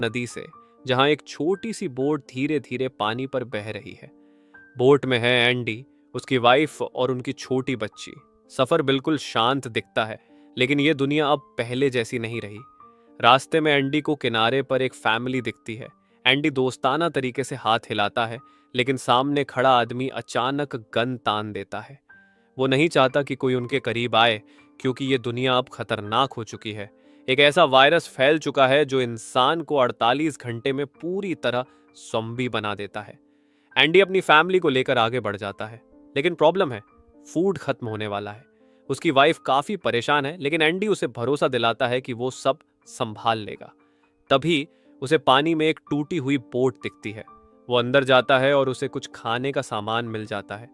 नदी से, जहां एक छोटी सी बोट धीरे धीरे पानी पर बह रही है। बोट में है एंडी, उसकी वाइफ और उनकी छोटी बच्ची। सफर बिल्कुल शांत दिखता है, लेकिन ये दुनिया अब पहले जैसी नहीं रही। रास्ते में एंडी को किनारे पर एक फैमिली दिखती है। एंडी दोस्ताना तरीके से हाथ हिलाता है, लेकिन सामने खड़ा आदमी अचानक गन तान देता है। वो नहीं चाहता कि कोई उनके करीब आए, क्योंकि ये दुनिया अब खतरनाक हो चुकी है। एक ऐसा वायरस फैल चुका है जो इंसान को 48 घंटे में पूरी तरह ज़ॉम्बी बना देता है। एंडी अपनी फैमिली को लेकर आगे बढ़ जाता है, लेकिन प्रॉब्लम है, फूड खत्म होने वाला है। उसकी वाइफ काफी परेशान है, लेकिन एंडी उसे भरोसा दिलाता है कि वो सब संभाल लेगा। तभी उसे पानी में एक टूटी हुई बोट दिखती है। वो अंदर जाता है और उसे कुछ खाने का सामान मिल जाता है,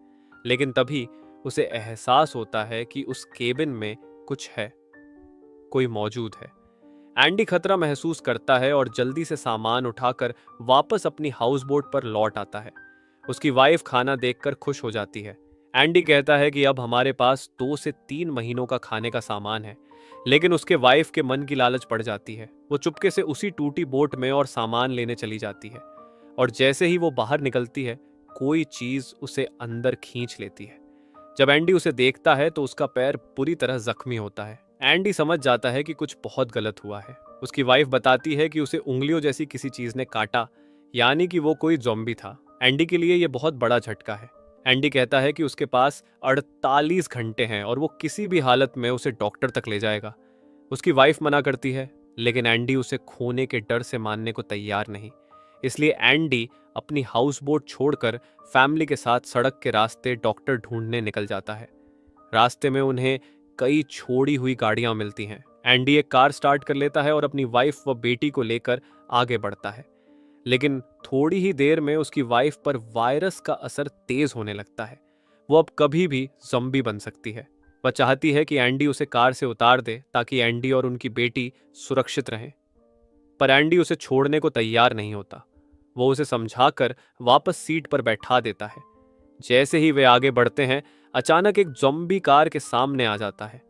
लेकिन तभी उसे एहसास होता है कि उस केबिन में कुछ है, कोई मौजूद है। एंडी खतरा महसूस करता है और जल्दी से सामान उठाकर वापस अपनी हाउस बोट पर लौट आता है। उसकी वाइफ खाना देखकर खुश हो जाती है। एंडी कहता है कि अब हमारे पास 2 से 3 महीनों का खाने का सामान है, लेकिन उसके वाइफ के मन की लालच पड़ जाती है। वो चुपके से उसी टूटी बोट में और सामान लेने चली जाती है, और जैसे ही वो बाहर निकलती है, कोई चीज उसे अंदर खींच लेती है। जब एंडी उसे देखता है तो उसका पैर बुरी तरह जख्मी होता है। एंडी समझ जाता है कि कुछ बहुत गलत हुआ है। उसकी वाइफ बताती है कि उसे उंगलियों जैसी किसी चीज ने काटा, यानी कि वो कोई ज़ॉम्बी था। एंडी के लिए यह बहुत बड़ा झटका है। एंडी कहता है कि उसके पास 48 घंटे हैं और वो किसी भी हालत में उसे डॉक्टर तक ले जाएगा। उसकी वाइफ मना करती है, लेकिन एंडी उसे खोने के डर से मानने को तैयार नहीं। इसलिए एंडी अपनी हाउस बोट छोड़कर फैमिली के साथ सड़क के रास्ते डॉक्टर ढूंढने निकल जाता है। रास्ते में उन्हें कई छोड़ी हुई गाड़ियां मिलती हैं। एंडी एक कार स्टार्ट कर लेता है और अपनी वाइफ व बेटी को लेकर आगे बढ़ता है, लेकिन थोड़ी ही देर में उसकी वाइफ पर वायरस का असर तेज होने लगता है। वो अब कभी भी ज़ॉम्बी बन सकती है। वह चाहती है कि एंडी उसे कार से उतार दे, ताकि एंडी और उनकी बेटी सुरक्षित रहें। पर एंडी उसे छोड़ने को तैयार नहीं होता। वो उसे समझाकर वापस सीट पर बैठा देता है। जैसे ही वे आगे बढ़ते हैं, अचानक एक ज़ॉम्बी कार के सामने आ जाता है।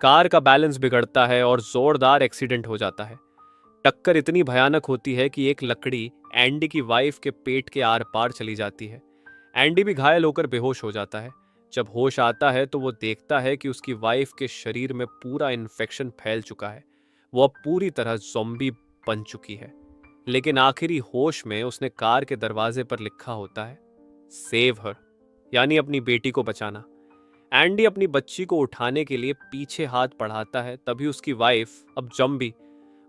कार का बैलेंस बिगड़ता है और जोरदार एक्सीडेंट हो जाता है। टक्कर इतनी भयानक होती है कि एक लकड़ी एंडी की वाइफ के पेट के आर पार चली जाती है। एंडी भी घायल होकर बेहोश हो जाता है। जब होश आता है तो वो देखता है कि उसकी वाइफ के शरीर में पूरा इन्फेक्शन फैल चुका है। वो अब पूरी तरह ज़ॉम्बी बन चुकी है। लेकिन आखिरी होश में उसने कार के दरवाजे पर लिखा होता है, सेव हर, यानी अपनी बेटी को बचाना। एंडी अपनी बच्ची को उठाने के लिए पीछे हाथ बढ़ाता है, तभी उसकी वाइफ, अब ज़ॉम्बी,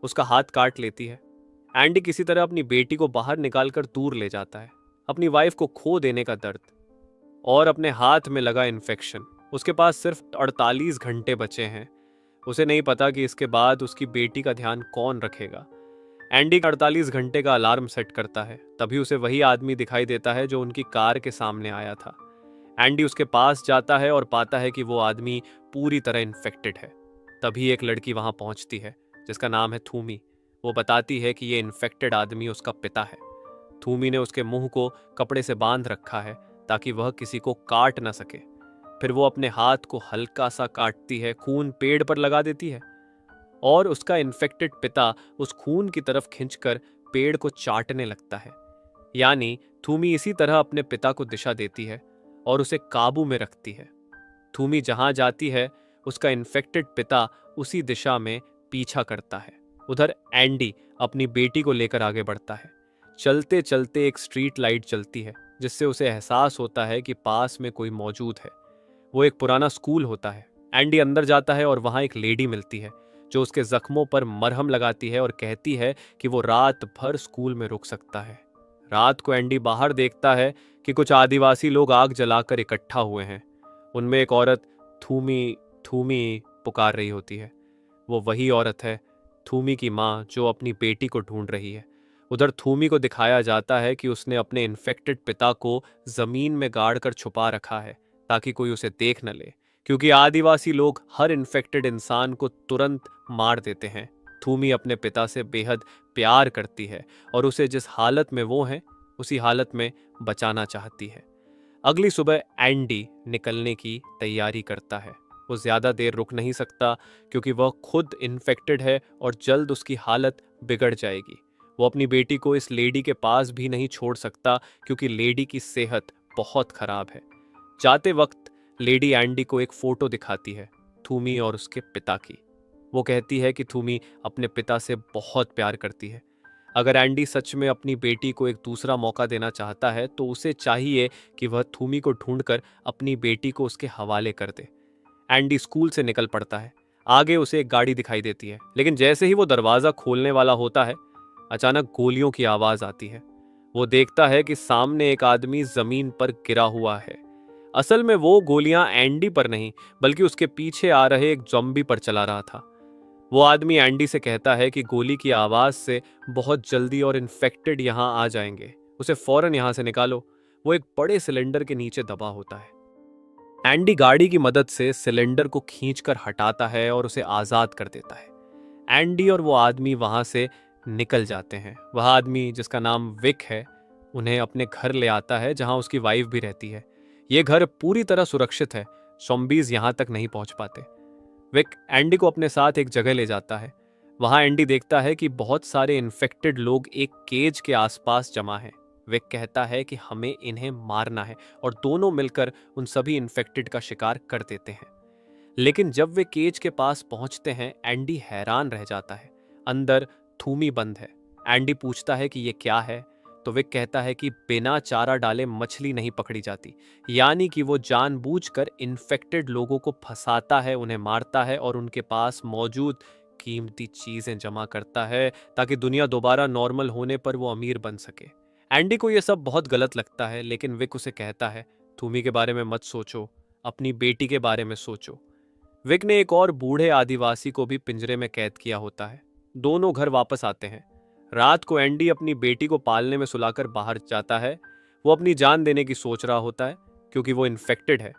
उसका हाथ काट लेती है। एंडी किसी तरह अपनी बेटी को बाहर निकालकर दूर ले जाता है। अपनी वाइफ को खो देने का दर्द और अपने हाथ में लगा इन्फेक्शन। उसके पास सिर्फ 48 घंटे बचे हैं। उसे नहीं पता कि इसके बाद उसकी बेटी का ध्यान कौन रखेगा। एंडी 48 घंटे का अलार्म सेट करता है, तभी उसे वही आदमी दिखाई देता है जो उनकी कार के सामने आया था। एंडी उसके पास जाता है और पाता है कि वो आदमी पूरी तरह इन्फेक्टेड है। तभी एक लड़की वहां पहुंचती है, जिसका नाम है थूमी। वो बताती है कि ये इन्फेक्टेड आदमी उसका पिता है। थूमी ने उसके मुंह को कपड़े से बांध रखा है, ताकि वह किसी को काट न सके। फिर वो अपने हाथ को हल्का सा काटती है, खून पेड़ पर लगा देती है, और उसका इन्फेक्टेड पिता उस खून की तरफ खिंचकर पेड़ को चाटने लगता है। यानी थूमी इसी तरह अपने पिता को दिशा देती है और उसे काबू में रखती है। थूमी जहां जाती है, उसका इन्फेक्टेड पिता उसी दिशा में पीछा करता है। उधर एंडी अपनी बेटी को लेकर आगे बढ़ता है। चलते चलते एक स्ट्रीट लाइट जलती है, जिससे उसे एहसास होता है कि पास में कोई मौजूद है। वो एक पुराना स्कूल होता है। एंडी अंदर जाता है और वहां एक लेडी मिलती है, जो उसके जख्मों पर मरहम लगाती है और कहती है कि वो रात भर स्कूल में रुक सकता है। रात को एंडी बाहर देखता है कि कुछ आदिवासी लोग आग जलाकर इकट्ठा हुए हैं। उनमें एक औरत थूमी थूमी पुकार रही होती है। वो वही औरत है, थूमी की माँ, जो अपनी बेटी को ढूंढ रही है। उधर थूमी को दिखाया जाता है कि उसने अपने इन्फेक्टेड पिता को जमीन में गाड़ कर छुपा रखा है, ताकि कोई उसे देख न ले, क्योंकि आदिवासी लोग हर इन्फेक्टेड इंसान को तुरंत मार देते हैं। थूमी अपने पिता से बेहद प्यार करती है और उसे जिस हालत में वो है, उसी हालत में बचाना चाहती है। अगली सुबह एंडी निकलने की तैयारी करता है। वो ज्यादा देर रुक नहीं सकता, क्योंकि वह खुद इन्फेक्टेड है और जल्द उसकी हालत बिगड़ जाएगी। वो अपनी बेटी को इस लेडी के पास भी नहीं छोड़ सकता क्योंकि लेडी की सेहत बहुत खराब है। जाते वक्त लेडी एंडी को एक फोटो दिखाती है, थूमी और उसके पिता की। वो कहती है कि थूमी अपने पिता से बहुत प्यार करती है। अगर एंडी सच में अपनी बेटी को एक दूसरा मौका देना चाहता है तो उसे चाहिए कि वह थूमी को ढूंढकर अपनी बेटी को उसके हवाले कर दे। एंडी स्कूल से निकल पड़ता है। आगे उसे एक गाड़ी दिखाई देती है, लेकिन जैसे ही वो दरवाजा खोलने वाला होता है, अचानक गोलियों की आवाज आती है। वो देखता है कि सामने एक आदमी जमीन पर गिरा हुआ है। असल में वो गोलियां एंडी पर नहीं, बल्कि उसके पीछे आ रहे एक ज़ॉम्बी पर चला रहा था। वो आदमी एंडी से कहता है कि गोली की आवाज से बहुत जल्दी और इन्फेक्टेड यहां आ जाएंगे, उसे फौरन यहां से निकालो। वो एक बड़े सिलेंडर के नीचे दबा होता है। एंडी गाड़ी की मदद से सिलेंडर को खींचकर हटाता है और उसे आजाद कर देता है। एंडी और वो आदमी वहां से निकल जाते हैं। वह आदमी, जिसका नाम विक है, उन्हें अपने घर ले आता है जहां उसकी वाइफ भी रहती है। ये घर पूरी तरह सुरक्षित है, ज़ॉम्बीज़ यहां तक नहीं पहुंच पाते। विक एंडी को अपने साथ एक जगह ले जाता है। वहां एंडी देखता है कि बहुत सारे इन्फेक्टेड लोग एक केज के आसपास जमा हैं। विक कहता है कि हमें इन्हें मारना है और दोनों मिलकर उन सभी इन्फेक्टेड का शिकार कर देते हैं। लेकिन जब वे केज के पास पहुंचते हैं, एंडी हैरान रह जाता है। अंदर थूमी बंद है। एंडी पूछता है कि ये क्या है, तो विक कहता है कि बिना चारा डाले मछली नहीं पकड़ी जाती, यानी कि वो जानबूझकर इन्फेक्टेड लोगों को फंसाता है, उन्हें मारता है और उनके पास मौजूद कीमती चीजें जमा करता है ताकि दुनिया दोबारा नॉर्मल होने पर वो अमीर बन सके। एंडी को यह सब बहुत गलत लगता है, लेकिन विक उसे कहता है, थूमी के बारे में मत सोचो, अपनी बेटी के बारे में सोचो। विक ने एक और बूढ़े आदिवासी को भी पिंजरे में कैद किया होता है। दोनों घर वापस आते हैं। रात को एंडी अपनी बेटी को पालने में सुलाकर बाहर जाता है। वो अपनी जान देने की सोच रहा होता है क्योंकि वो इन्फेक्टेड है।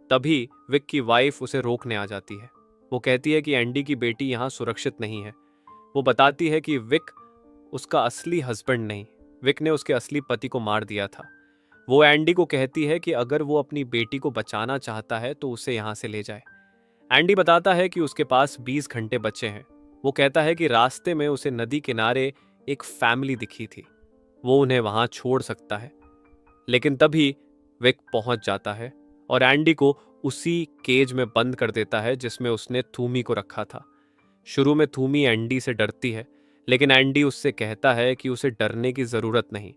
तभी विक की वाइफ उसे रोकने आ जाती है। वो कहती है कि एंडी की बेटी यहाँ सुरक्षित नहीं है। वो बताती है कि विक उसका असली हस्बैंड नहीं, विक ने उसके असली पति को मार दिया था। वो एंडी को कहती है कि अगर वो अपनी बेटी को बचाना चाहता है तो उसे यहाँ से ले जाए। एंडी बताता है कि उसके पास 20 घंटे बचे हैं। वो कहता है कि रास्ते में उसे नदी किनारे एक फैमिली दिखी थी, वो उन्हें वहां छोड़ सकता है। लेकिन तभी विक पहुंच जाता है और एंडी को उसी केज में बंद कर देता है जिसमें उसने थूमी को रखा था। शुरू में थूमी एंडी से डरती है, लेकिन एंडी उससे कहता है कि उसे डरने की जरूरत नहीं,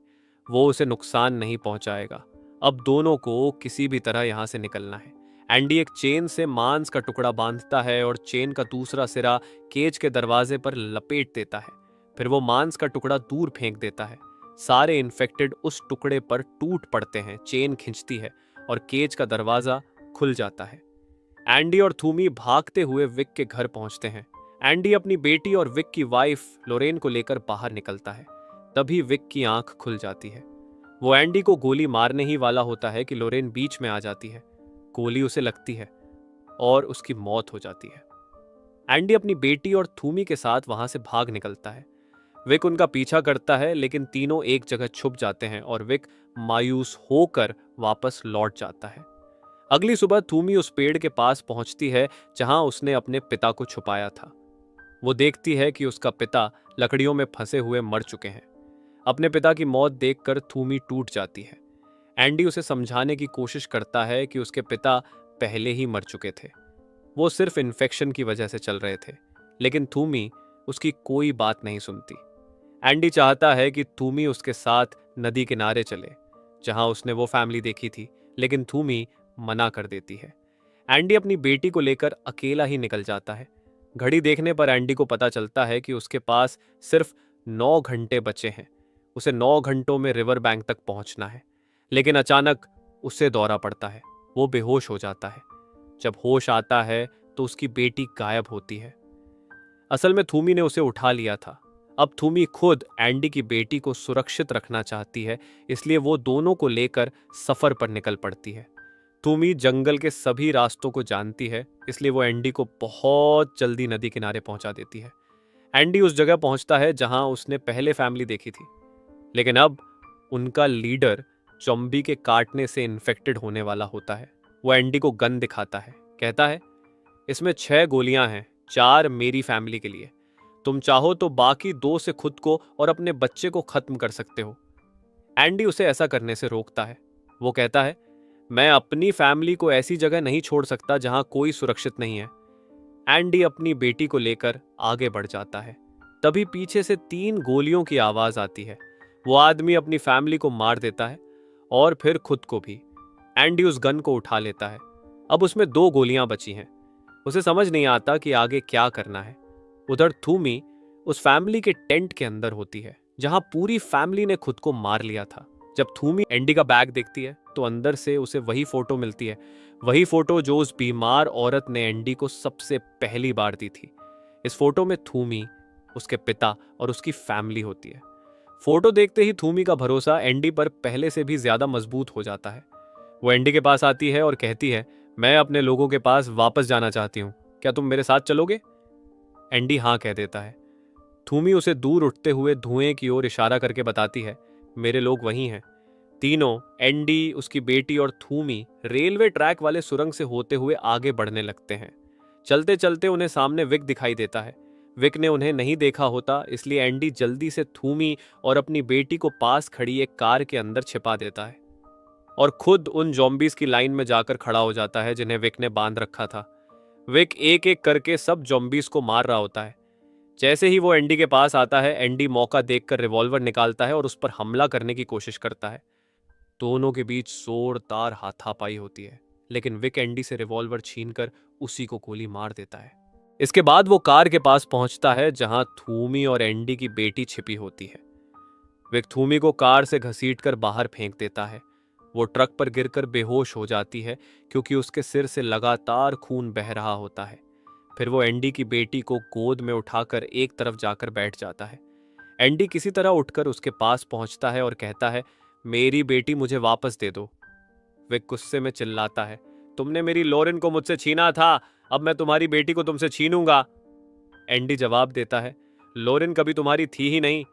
वो उसे नुकसान नहीं पहुंचाएगा। अब दोनों को किसी भी तरह यहां से निकलना है। एंडी एक चेन से मांस का टुकड़ा बांधता है और चेन का दूसरा सिरा केज के दरवाजे पर लपेट देता है। फिर वो मांस का टुकड़ा दूर फेंक देता है। सारे इन्फेक्टेड उस टुकड़े पर टूट पड़ते हैं। चेन खिंचती है और केज का दरवाजा खुल जाता है। एंडी और थूमी भागते हुए विक के घर पहुंचते हैं। एंडी अपनी बेटी और विक की वाइफ लोरेन को लेकर बाहर निकलता है। तभी विक की आंख खुल जाती है। वो एंडी को गोली मारने ही वाला होता है कि लोरेन बीच में आ जाती है। गोली उसे लगती है और उसकी मौत हो जाती है। एंडी अपनी बेटी और थूमी के साथ वहां से भाग निकलता है। विक उनका पीछा करता है, लेकिन तीनों एक जगह छुप जाते हैं और विक मायूस होकर वापस लौट जाता है। अगली सुबह थूमी उस पेड़ के पास पहुंचती है जहां उसने अपने पिता को छुपाया था। वो देखती है कि उसका पिता लकड़ियों में फंसे हुए मर चुके हैं। अपने पिता की मौत देखकर थूमी टूट जाती है। एंडी उसे समझाने की कोशिश करता है कि उसके पिता पहले ही मर चुके थे, वो सिर्फ इन्फेक्शन की वजह से चल रहे थे, लेकिन थूमी उसकी कोई बात नहीं सुनती। एंडी चाहता है कि थूमी उसके साथ नदी किनारे चले जहां उसने वो फैमिली देखी थी, लेकिन थूमी मना कर देती है। एंडी अपनी बेटी को लेकर अकेला ही निकल जाता है। घड़ी देखने पर एंडी को पता चलता है कि उसके पास सिर्फ 9 घंटे बचे हैं। उसे 9 घंटों में रिवर बैंक तक पहुंचना है। लेकिन अचानक उसे दौरा पड़ता है। वो बेहोश हो जाता है। जब होश आता है तो उसकी बेटी गायब होती है। असल में थूमी ने उसे उठा लिया था। अब थूमी खुद एंडी की बेटी को सुरक्षित रखना चाहती है, इसलिए वो दोनों को लेकर सफर पर निकल पड़ती है। थूमी जंगल के सभी रास्तों को जानती है, इसलिए वो एंडी को बहुत जल्दी नदी किनारे पहुंचा देती है। एंडी उस जगह पहुंचता है जहां उसने पहले फैमिली देखी थी, लेकिन अब उनका लीडर ज़ॉम्बी के काटने से इन्फेक्टेड होने वाला होता है। वो एंडी को गन दिखाता है, कहता है, इसमें 6 गोलियां हैं, 4 मेरी फैमिली के लिए। तुम चाहो तो बाकी 2 से खुद को और अपने बच्चे को खत्म कर सकते हो। एंडी उसे ऐसा करने से रोकता है। वो कहता है, मैं अपनी फैमिली को ऐसी जगह नहीं छोड़ सकता जहां कोई सुरक्षित नहीं है। एंडी अपनी बेटी को लेकर आगे बढ़ जाता है। तभी पीछे से 3 गोलियों की आवाज आती है। वो आदमी अपनी फैमिली को मार देता है और फिर खुद को भी। एंडी उस गन को उठा लेता है। अब उसमें 2 गोलियां बची हैं। उसे समझ नहीं आता कि आगे क्या करना है। उधर थूमी उस फैमिली के टेंट के अंदर होती है जहां पूरी फैमिली ने खुद को मार लिया था। जब थूमी एंडी का बैग देखती है तो अंदर से उसे वही फोटो मिलती है, वही फोटो जो उस बीमार औरत ने एंडी को सबसे पहली बार दी थी। इस फोटो में थूमी, उसके पिता और उसकी फैमिली होती है। फोटो देखते ही थूमी का भरोसा एंडी पर पहले से भी ज्यादा मजबूत हो जाता है। वो एंडी के पास आती है और कहती है, मैं अपने लोगों के पास वापस जाना चाहती हूँ, क्या तुम मेरे साथ चलोगे? एंडी हाँ कह देता है। थूमी उसे दूर उठते हुए धुएं की ओर इशारा करके बताती है, मेरे लोग वहीं हैं। तीनों, एंडी, उसकी बेटी और थूमी, रेलवे ट्रैक वाले सुरंग से होते हुए आगे बढ़ने लगते हैं। चलते चलते उन्हें सामने विक दिखाई देता है। विक ने उन्हें नहीं देखा होता, इसलिए एंडी जल्दी से थूमी और अपनी बेटी को पास खड़ी एक कार के अंदर छिपा देता है और खुद उन जॉम्बीज की लाइन में जाकर खड़ा हो जाता है जिन्हें विक ने बांध रखा था। विक एक एक करके सब जॉम्बीज को मार रहा होता है। जैसे ही वो एंडी के पास आता है, एंडी मौका देखकर रिवॉल्वर निकालता है और उस पर हमला करने की कोशिश करता है। दोनों के बीच जोरदार हाथापाई होती है, लेकिन विक एंडी से रिवॉल्वर छीनकर उसी को गोली मार देता है। इसके बाद वो कार के पास पहुंचता है जहां थूमी और एंडी की बेटी छिपी होती है। विक थूमी को कार से घसीटकर बाहर फेंक देता है। वो ट्रक पर गिरकर बेहोश हो जाती है क्योंकि उसके सिर से लगातार खून बह रहा होता है। फिर वो एंडी की बेटी को गोद में उठाकर एक तरफ जाकर बैठ जाता है। एंडी किसी तरह उठकर उसके पास पहुंचता है और कहता है, मेरी बेटी मुझे वापस दे दो। विक गुस्से में चिल्लाता है, तुमने मेरी लॉरेन को मुझसे छीना था, अब मैं तुम्हारी बेटी को तुमसे छीनूंगा। एंडी जवाब देता है, लॉरेन कभी तुम्हारी थी ही नहीं।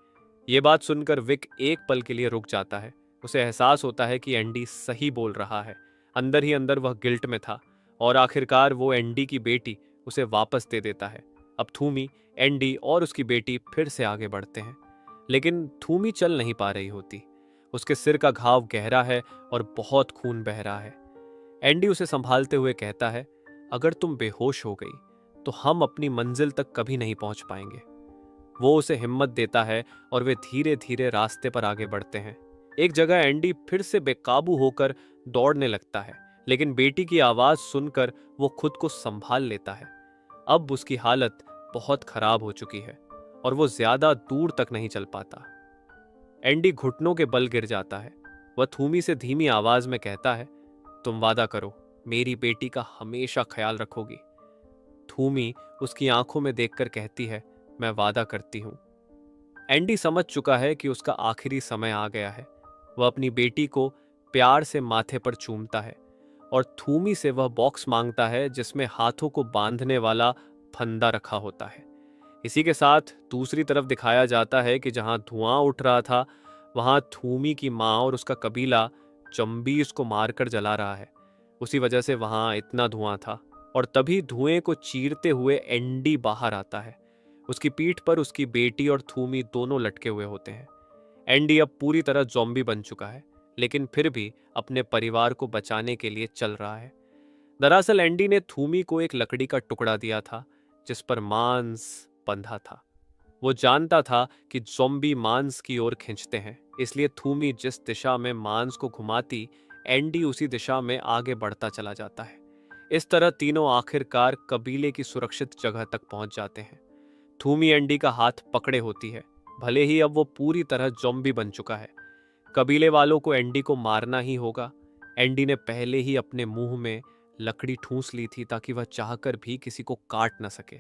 ये बात सुनकर विक एक पल के लिए रुक जाता है। उसे एहसास होता है कि एंडी सही बोल रहा है। अंदर ही अंदर वह गिल्ट में था और आखिरकार वो एंडी की बेटी उसे वापस दे देता है। अब थूमी, एंडी और उसकी बेटी फिर से आगे बढ़ते हैं, लेकिन थूमी चल नहीं पा रही होती। उसके सिर का घाव गहरा है और बहुत खून बह रहा है। एंडी उसे संभालते हुए कहता है, अगर तुम बेहोश हो गई तो हम अपनी मंजिल तक कभी नहीं पहुंच पाएंगे। वो उसे हिम्मत देता है और वे धीरे धीरे रास्ते पर आगे बढ़ते हैं। एक जगह एंडी फिर से बेकाबू होकर दौड़ने लगता है, लेकिन बेटी की आवाज सुनकर वो खुद को संभाल लेता है। अब उसकी हालत बहुत खराब हो चुकी है और वो ज्यादा दूर तक नहीं चल पाता। एंडी घुटनों के बल गिर जाता है। वह थूमी से धीमी आवाज में कहता है, तुम वादा करो, मेरी बेटी का हमेशा ख्याल रखोगी। थूमी उसकी आंखों में देखकर कहती है, मैं वादा करती हूं। एंडी समझ चुका है कि उसका आखिरी समय आ गया है। वह अपनी बेटी को प्यार से माथे पर चूमता है और थूमी से वह बॉक्स मांगता है जिसमें हाथों को बांधने वाला फंदा रखा होता है। इसी के साथ दूसरी तरफ दिखाया जाता है कि जहां धुआं उठ रहा था, वहां थूमी की मां और उसका कबीला जॉम्बीज को मारकर जला रहा है। उसी वजह से वहां इतना धुआं था और तभी धुएं को चीरते हुए एंडी बाहर आता है। उसकी पीठ पर उसकी बेटी और थूमी दोनों लटके हुए होते हैं। एंडी अब पूरी तरह ज़ॉम्बी बन चुका है, लेकिन फिर भी अपने परिवार को बचाने के लिए चल रहा है। दरअसल एंडी ने थूमी को एक लकड़ी का टुकड़ा दिया था जिस पर मांस बंधा था। वो जानता था कि ज़ॉम्बी मांस की ओर खींचते हैं, इसलिए थूमी जिस दिशा में मांस को घुमाती, एंडी उसी दिशा में आगे बढ़ता चला जाता है। इस तरह तीनों आखिरकार कबीले की सुरक्षित जगह तक पहुंच जाते हैं। थूमी एंडी का हाथ पकड़े होती है, भले ही अब वो पूरी तरह ज़ॉम्बी बन चुका है। कबीले वालों को एंडी को मारना ही होगा। एंडी ने पहले ही अपने मुंह में लकड़ी ठूंस ली थी ताकि वह चाहकर भी किसी को काट न सके।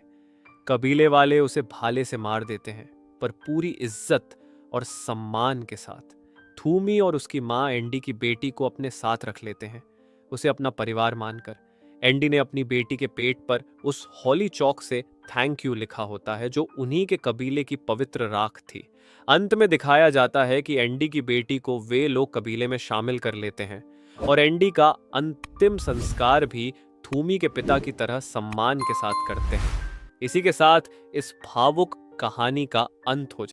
कबीले वाले उसे भाले से मार देते हैं, पर पूरी इज्जत और सम्मान के साथ। थूमी और उसकी मां एंडी की बेटी को अपने साथ रख लेते हैं, उसे अपना परिवार मानकर। एंडी ने अपनी बेटी के पेट पर उस हॉली चौक से थैंक यू लिखा होता है जो उन्हीं के कबीले की पवित्र राख थी। अंत में दिखाया जाता है कि एंडी की बेटी को वे लोग कबीले में शामिल कर लेते हैं और एंडी का अंतिम संस्कार भी थूमी के पिता की तरह सम्मान के साथ करते हैं। इसी के साथ इस भावुक कहानी का अंत हो जाए।